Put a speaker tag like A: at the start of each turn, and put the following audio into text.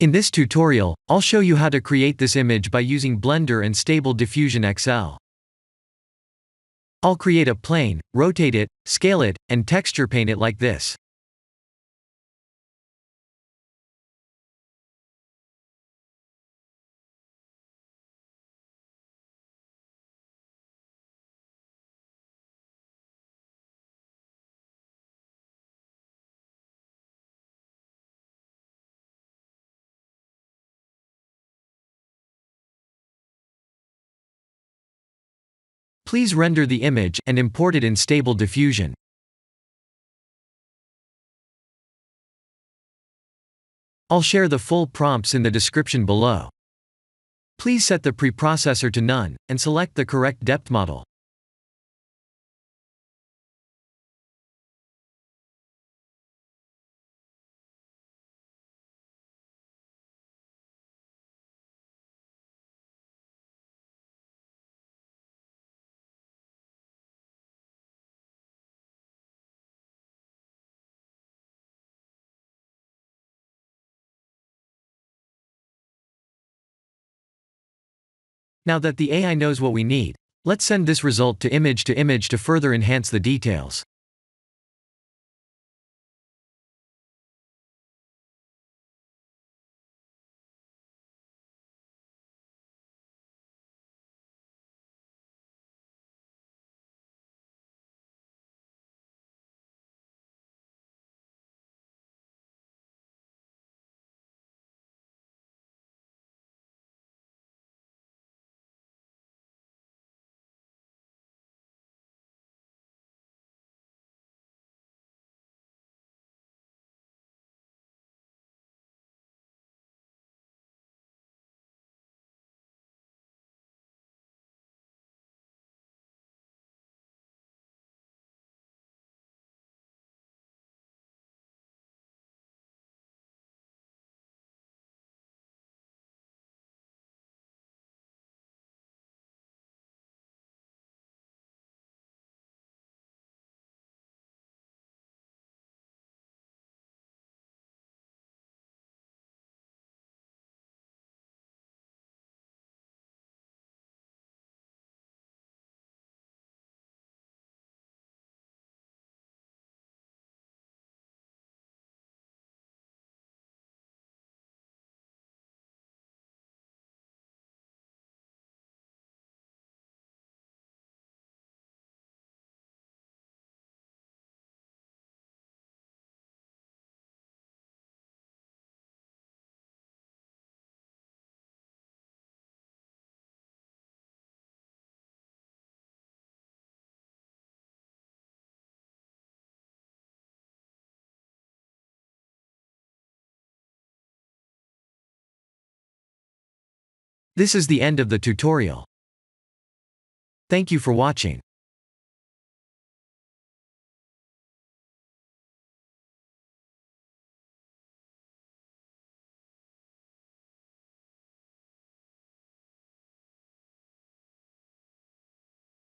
A: In this tutorial, I'll show you how to create this image by using Blender and Stable Diffusion XL. I'll create a plane, rotate it, scale it, and texture paint it like this. Please render the image and import it in Stable Diffusion. I'll share the full prompts in the description below. Please set the preprocessor to none, and select the correct depth model. Now that the AI knows what we need, let's send this result to image to further enhance the details. This is the end of the tutorial. Thank you for watching.